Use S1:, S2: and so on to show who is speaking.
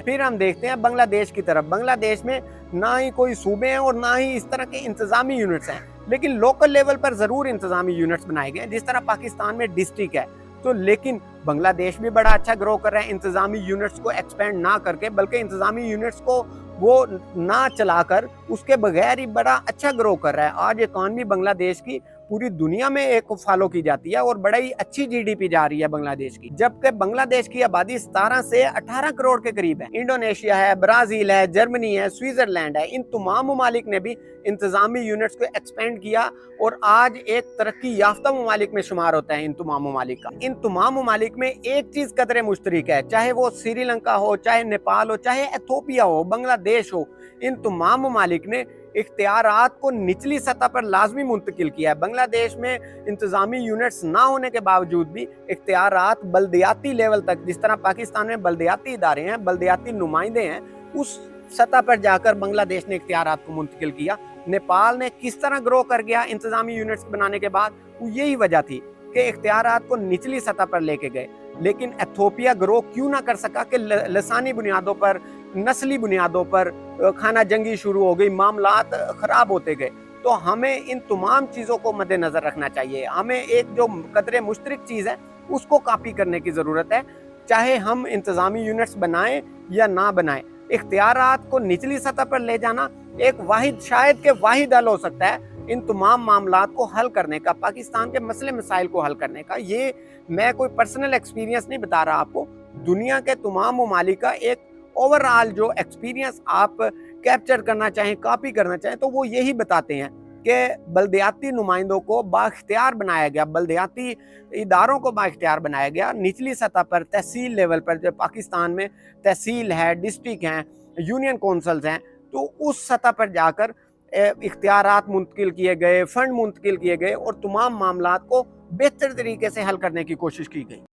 S1: फिर हम देखते हैं बांग्लादेश की तरफ। बांग्लादेश में ना ही कोई सूबे हैं और ना ही इस तरह के इंतजामी यूनिट्स हैं, लेकिन लोकल लेवल पर ज़रूर इंतजामी यूनिट्स बनाए गए हैं, जिस तरह पाकिस्तान में डिस्ट्रिक्ट है। तो लेकिन बांग्लादेश भी बड़ा अच्छा ग्रो कर रहा है, इंतजामी यूनिट्स को एक्सपेंड ना करके, बल्कि इंतजामी यूनिट्स को वो ना चलाकर उसके बगैर ही बड़ा अच्छा ग्रो कर रहा है। आज इकॉनमी बांग्लादेश की पूरी दुनिया में एक फॉलो की जाती है और बड़ा ही अच्छी जीडीपी जा रही है बांग्लादेश की, जबकि बांग्लादेश की आबादी 17 से 18 करोड़ के करीब है। इंडोनेशिया है, ब्राजील है, जर्मनी है, स्विट्जरलैंड है, इन तमाम ममालिक ने भी इंतजामी यूनिट्स को एक्सपेंड किया और आज एक तरक्की याफ्ता ममालिक में शुमार होता है इन तमाम ममालिक का। इन तमाम ममालिक में एक चीज कदरे मुश्तरक है, चाहे वो श्रीलंका हो, चाहे नेपाल हो, चाहे एथोपिया हो, बांग्लादेश हो, इन तमाम ममालिक ने इख्तियारात को निचली सतह पर लाजमी मुंतकिल किया है। बांग्लादेश में इंतजामी यूनिट्स ना होने के बावजूद भी इख्तियारात बल्दियाती लेवल तक, जिस तरह पाकिस्तान में बल्दियाती इदारे हैं, बल्दियाती नुमाइंदे हैं, उस सतह पर जाकर बांग्लादेश ने इख्तियारात को मुंतकिल किया। नेपाल ने किस तरह ग्रो कर गया इंतजामी यूनिट्स बनाने के बाद, वो यही वजह थी कि इख्तियारात को निचली सतह पर लेके गए। लेकिन एथोपिया ग्रो क्यों ना कर सका कि लसानी बुनियादों पर, नस्ली बुनियादों पर खाना जंगी शुरू हो गई, मामलात खराब होते गए। तो हमें इन तमाम चीज़ों को मद्देनज़र रखना चाहिए। हमें एक जो कदरे मुश्तरक चीज़ है उसको कॉपी करने की ज़रूरत है, चाहे हम इंतज़ामी यूनिट्स बनाएं या ना बनाएं। इख्तियारात को निचली सतह पर ले जाना एक वाहिद, शायद के वाहिद हल हो सकता है इन तमाम मामलात को हल करने का, पाकिस्तान के मसले मसाइल को हल करने का। ये मैं कोई पर्सनल एक्सपीरियंस नहीं बता रहा आपको, दुनिया के तमाम ममालिक का एक ओवरऑल जो एक्सपीरियंस आप कैप्चर करना चाहें, कॉपी करना चाहें, तो वो यही बताते हैं कि बल्दियाती नुमाइंदों को बाख्तियार बनाया गया, बल्दियाती इदारों को बाख्तियार बनाया गया निचली सतह पर, तहसील लेवल पर। जो पाकिस्तान में तहसील है, डिस्ट्रिक्ट हैं, यूनियन कौंसल्स हैं, तो उस सतह पर जाकर इख्तियारात मुंतकिल किए गए, फंड मुंतकिल किए गए और तमाम मामलात को बेहतर तरीके से हल करने की कोशिश की गई।